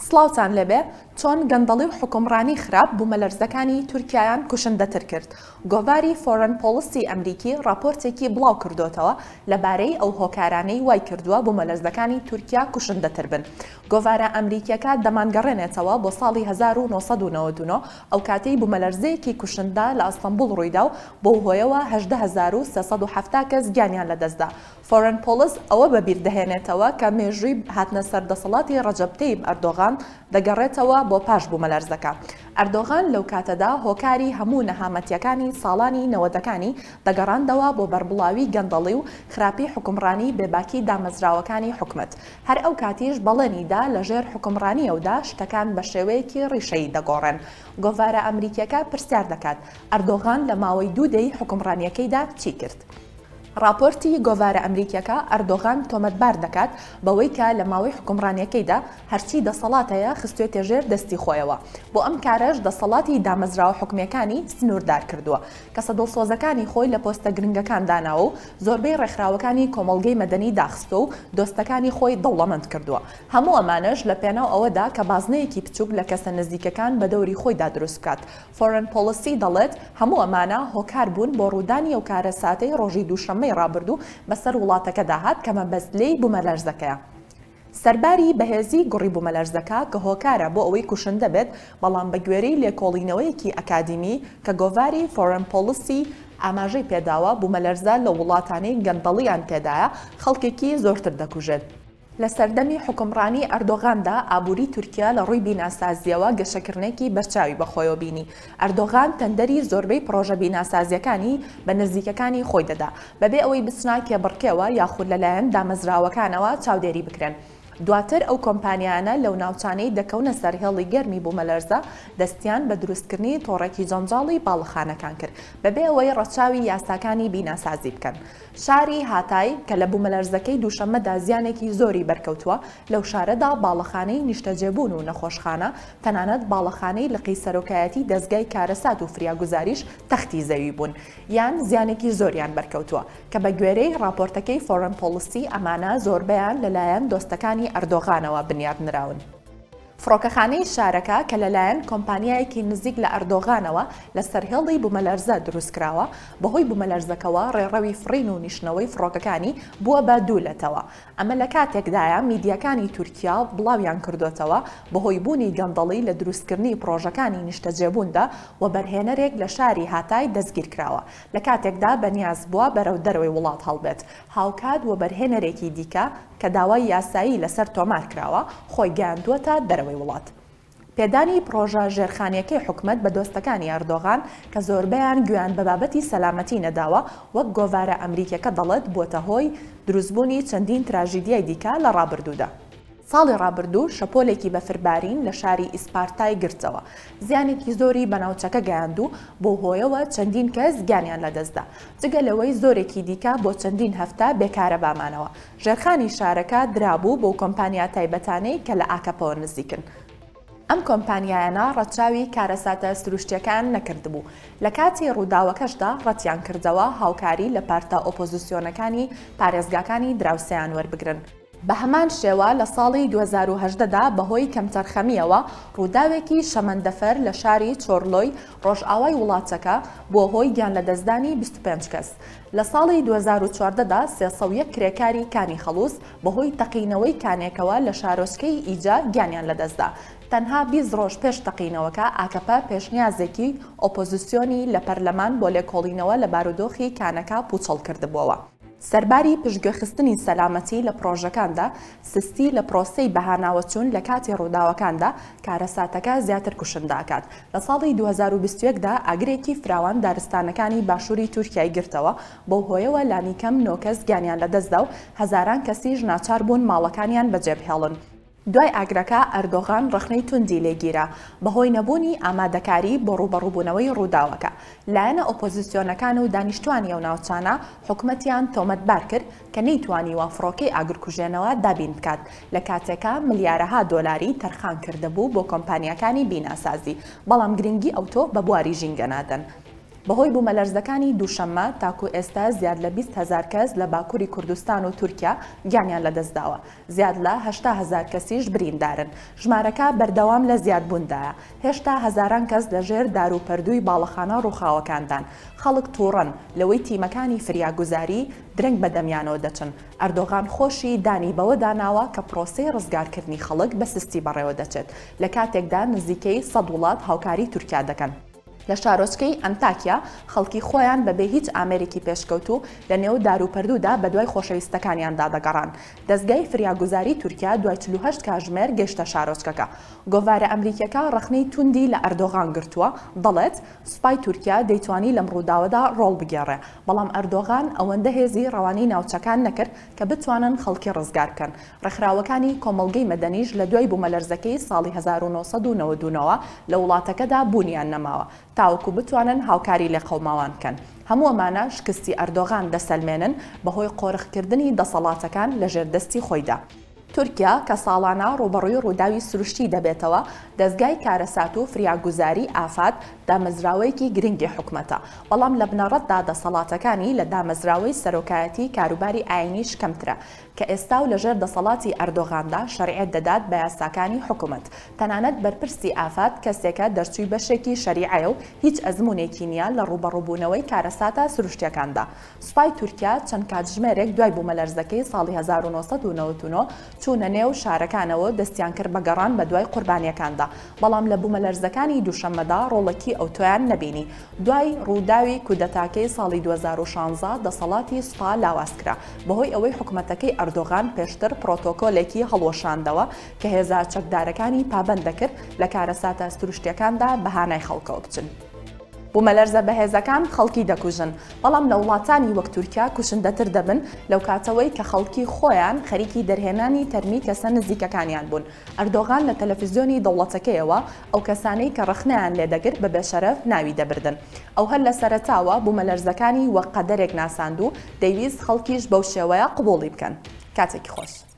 سڵاوتان لەبێ چۆن گەندەڵی و حکومڕانی خراپ بوومەلەرزەکانی تورکیایان کوشندەتر کرد. گۆڤاری فۆرن پۆلیسی ئەمریکی راپۆرتێکی بڵاو کردوتەوە لەبارەی ئەو هۆکارانەی وای کردووە بوومەلەرزەکانی تورکیا کوشندەتر بن. گۆڤارە ئەمریکیەکە دەمانگەڕێنێتەوە بۆ ساڵی 1999 ئەو کاتەی بوومەلەرزەیەکی کوشندە لە ئەستەمبوڵ ڕوویدا و بۆ هۆیەوە 18370 کەس گیانیان لەدەستدا. فۆرن پۆلیس ئەوە بەبیر دەهێنێتەوە کە مێژووی هاتنە سەردەسەڵاتی ڕەجەب تەیب ئەردۆغان دەگەڕێتەوە بۆ پاش بوومەلەرزەکە. ئەردۆغان لەو کاتەدا هۆکاری هەموو نەهامەتیەکانی ساڵانی 90ەکانی دەگەڕاندەوە بۆ بەربڵاوی گەندەڵی و خراپی حکومڕانی بێباکی دامەزراوەکانی حکومەت. هەر ئەو کاتیش بەڵێنیدا لەژێر حکومڕانیەوەدا شتەکان بە شێوەیەکی ڕیشەی دەگۆڕێن. گۆڤارە ئەمریکیەکە پرسیار دەکات ئەردۆغان لە ماوەی 2 دەی حکومڕانیەکەیدا چی کرد؟ راپۆرتی گۆڤارە ئەمریکیەکە ئەردۆغان تۆمەتبار دەکات بەوەی کە لە ماوەی حکومڕانیەکەیدا هەرچی دەسەڵاتەیە خستوێتە ژێر دەستی خۆیەوە. بۆ ئەم کارەش دەسەڵاتی دامەزراوە حکومەکانی سنووردار کردووە کە سەدڵسۆزەکانی خۆی لە پۆستە گرنگەکان داناوە و زۆربەی ڕێکخراوەکانی کۆمەڵگەی مەدەنی داخستۆ و دۆستەکانی خۆی دەوڵەمەند کردووە. هەموو ئەمانش لە پێناو ئەوەدا کە بازنەیەکی بچووک لە کەسە نزیکەکان بە دەوری خۆیدا دروست بکات. فۆرن پۆلیسی دەڵێت هەموو ئەمانە هۆکار بوون بۆ ڕوودانی ئەو کارە ساتەی ڕۆژی دووشەممەی ڕابردوو بەسەر وڵاتەکە داهات کە مەبەستلەی بوومەلەرزەکەیە. سەرباری بەهێزی گوڕی بوومەلەرزەکە کە هۆکارە بۆ ئەوەی کوشندە بێت بەڵام بە گوێرەی لێکۆڵینەوەیەکی ئەکادیمی کە گۆڤاری فۆرن پۆلیسی ئاماژەی پێداوە بوومەلەرزە لە وڵاتانەی گەندەڵیان تێدایە خەڵکێکی زۆرتر دەکوژێت. لە سەردەمی حکومڕانی ئەردۆغاندا ئابووری تورکیا لە ڕووی بیناسازیەوە گەشەکردنێکی بەرچاوی بەخۆیەوە بینی. ئەردۆغان تەندەری زۆربەی پرۆژە بیناسازیەکانی بە نزیکەکانی خۆی دەدا بەبێ ئەوەی بچنا کێبڕکێەوە یاخود لەلایەن دامەزراوەکانەوە چاودێری بکرێن. دواتر ئەو کۆمپانیانە لەو ناوچانەی دەکەونە سەر هێڵی گەرمی بوومەلەرزە دەستیان بە دروستکردنی تۆڕێکی جەنجاڵی باڵەخانەکان کرد بەبێ ئەوەی ڕەچاوی یاساکانی بیناسازی بکەن. شاری هاتای کە لە بوومەلەرزەکەی دووشەممەدا زیانێکی زۆری بەرکەوتووە لەو شارەدا باڵەخانەی نیشتەجێبوون و نەخۆشخانە تەنانەت باڵەخانەی لەقی سەرۆکایەتی دەستگای کارەسات و فریاگوزاریش تەختی زەوی بوون یان زیانێکی زۆریان بەرکەوتووە کە بە گوێرەی راپۆرتەکەی فۆرن پۆلیسی ئەمانە زۆربیان لەلایەن دۆستەکانی ئەردۆغانەوە بنیادنراون. فڕۆکەخانەی شارەکە کە لەلایەن کۆمپانیایەکی نزیک لە ئەردۆغانەوە لە سەرهێڵی بوومەلەرزە دروستکراوە بەهۆی بوومەلەرزەکەوە ڕێڕەوی فڕین و نیشتنەوەی فڕۆکەکانی بووە بە دوولەتەوە. ئەمە لە کاتێکدایە میدیەکانی تورکیا بڵاویان کردوتەوە بەهۆی بوونی گەندەڵی لە دروستکردنی پرۆژەکانی نیشتەجێبووندا و بەرهێنەرێک لە شاری هاتای دەستگیر کراوە لە کاتێکدا بەنیاز بووە بەرەو دەرەوەی وڵات هەڵبێت. هاوکات و بەرهێنەرێکی دیکە کە داوای یاسایی لەسەر تۆمار کراوە خۆی گەیاندووەتە دەرەوەی وڵات. پێدانی پرۆژە ژێرخانیەکەی حکومەت بە دۆستەکانی ئەردۆغان کە زۆربیان گویان بە بابەتی سەلامەتی نەداوە وەک گۆڤارە ئەمریکیەکە دەڵێت بۆتە هۆی دروستبوونی چەندین تراژیدیای دیکە لە ڕابردوودا. ساڵی ڕابردوو شەپۆلێکی بەفربارین لە شاری ئیسپارتای گرتەوە. زیانێکی زۆری بەناوچەکە گەیاندوو بۆ هۆیەوە چەندین کەس گیانیان لەدەستدا. جگە لەوەی زۆرێکی دیکە بۆ چەندین هەفتە بێکارە بامانەوە. ژێرخانی شارەکە درابوو بۆ کۆمپانیا تایبەتانەی کە لە ئاکەپەوە نزیکن. ئەم کۆمپانیایانە ڕەچاوی کارەساتە سروشتیەکان نەکردبوو. لە کاتی ڕووداوەکەشدا ڕەتیان کردەوە هاوکاری لە پارتە ئۆپۆزیسیۆنەکانی پارێزگاکانی دراوسەیان وەربگرن. بە هەمان شێوە لە ساڵی 2018دا بەهۆی کەمتەرخەمیەوە ڕووداوێکی شەمەندەفەر لە شاری چۆرلۆی ڕۆژئاوای وڵاتەکە بۆ هۆی گیان لەدەستدانی 25 کەس. لە ساڵی 2014دا 301 کرێکاری کانی خەڵووس بەهۆی تەقینەوەی کانێکەوە لە شارۆچکەی ئیجا گیانیان لەدەستدا. تەنها 20 ڕۆژ پێش تەقینەوەکە ئاکەپە پێشنیازێکی ئۆپۆزیسیۆنی لە پەرلەمان بۆ لێکۆڵینەوە لە بارودۆخی کانەکە پوچەڵ کردبووەوە. سەرباری پشتگوێخستنی سەلامەتی لە پرۆژەکاندا سستی لە پرۆسەی بەهاناوەچوون لە کاتی ڕووداوەکاندا کارەساتەکە زیاتر کوشنداکات. لە ساڵی 2021دا ئاگرێکی فراوان دارستانەکانی باشووری تورکیای گرتەوە بۆ هۆیەوە لانی کەم 9 کەس گیانیان لەدەستدا و هەزاران کەسیش ناچار بوون ماڵەکانیان بەجێبهێڵن. دوای ئاگرەکە ئەردۆغان ڕخنەی توندی لێگیرا بەهۆی نەبوونی ئامادەکاری بۆ ڕوبەڕووبوونەوەی ڕووداوەکە. لایەنە ئۆپۆزیسیۆنەکان و دانیشتوانی ئەو ناوچانە حکومەتیان تۆمەتبار کرد کە نەیتوانیوە فڕۆکەی ئاگرکوژێنەوە دابین بکات لە کاتێکە ملیارەها دۆلاری تەرخان کردهبوو بۆ کۆمپانیەکانی بیناسازی بەڵام گرنگی ئەوتۆ بە بواری ژینگە نادەن. بەهۆی بوومەلەرزەکانی دووشەممە تاکو ئێستا زیاد لە 20,000 کەس لە باکووری کوردستان و تورکیا گیانیان لەدەستداوە. زیاد لە 80,000 کەسیش بریندارن. ژمارەکە بەردەوام لە زیادبووندایە. هێشتا هەزاران کەس لەژێر داروپەردووی باڵەخانە ڕووخاوەکاندان. خەڵک تووڕەن لەوەی تیمەکانی فریاگوزاری درەنگ بەدەمیانەوە دەچن. ئەردۆغان خۆشی دانی بەوە داناوە کە پرۆسەی ڕزگارکردنی خەڵک بە سستی بەڕێوە دەچێت. لە کاتێکدا نزیکەی 100 وڵات هاوکاری تورکیا دەکەن. لە شارۆچکەی ئەنتاکیا خەڵکی خۆیان بەبێ هیچ ئامێرێکی پێشکەوتو لە نێو داروپەردوودا بە دوای خۆشەویستەکانیاندا دەگەڕان. دەستگای فریاگوزاری تورکیا دوای 48 کاتژمێر گەیشتە شارۆچکەکە. گۆڤارە ئەمریکیەکە ڕەخنەی توندی لە ئەردۆغان گرتووە، دەڵێت سوپای تورکیا دەیتوانی لەم ڕووداوەدا ڕۆڵ بگێڕێ. بەڵام ئەردۆغان ئەوەندە هێزی ڕەوانەی ناوچەکان نەکرد کە بتوانن خەڵکی ڕزگار بکەن. ڕێکخراوەکانی کۆمەڵگەی مەدەنیش لە دوای بوومەلەرزەکەی ساڵی 1990 لە وڵاتەکەدا بوونیان نەماوە تاوەکو بتوانن هاوکاری لە قەوماوان بکەن. هەموو ئەمانە شکستی ئەردۆغان دەسەلمێنن بەهۆی قۆرغکردنی دەسەڵاتەکان لە ژێردەستی خۆیدا. تورکیا کە ساڵانە ڕوبەڕووی ڕووداوی سروشتی دەبێتەوە، دەستگای کارەسات و فریاگوزاری ئافات دامەزراوەیەکی گرنگی حکومەتە. بەڵام لە بنەڕەتدا دەسەڵاتەکانی لە دامەزراوەی سەرۆکایەتی کاروباری ئاینیش کەمترە کە ئێستا و لەژێر دەسەڵاتی ئەردۆغاندا شەریعەت دەدات بە یاساکانی حکومەت. تەنانەت بەرپرسی ئافات کەسێکە دەرچووی بەشێکی شەریعەیە و هیچ ئەزمونێکی نییە لە ڕوبەڕووبوونەوەی کارەساتە سروشتیەکاندا. سوپای تورکیا چەند کاتژمێرێک دوای بوومەلەرزەکەی ساڵی 1999 چوونە نێو شارەکانەوە دەستیان کرد بە گەڕان بە دوای قوربانیەکاندا. بەڵام لە بوومەلەرزەکانی دووشەممەدا ڕۆڵەکی ئەو تۆیان نەبینی. دوای ڕووداوی کودەتاکەی ساڵی 2016 دەسەڵاتی سوپا لاوازکرا بەهۆی ئەوەی حکومەتەکەی ئەردۆغان پێشتر پرۆتۆکۆلێکی هەڵوەشاندەوە کە هێزە چەکدارەکانی پابەند دەکرد لە کارەساتە سروشتیەکاندا بەهانای خەڵکەوە بچن. بوومەلەرزە بەهێزەکان خەڵکی دەکوژن، بەڵام لە وڵاتانی وەک تورکیا کوشندەتر دەبن لەو کاتەوەی کە خەڵکی خۆیان خەریکی دەرهێنانی تەرمی کەسە نزیکەکانیان بوون. ئەردۆغان لە تەلەڤیزیۆنی دەوڵەتەکەیەوە ئەو کەسانەی کە ڕەخنەیان لێدەگرت بە بێشەرەف ناوی دەبردن. ئەو هەر لە سەرەتاوە بوومەلەرزەکانی وەک قەدەرێک ناساند و دەیویست خەڵکیش بەو شێوەیە قبوڵی بکەن. کاتێکی خۆش.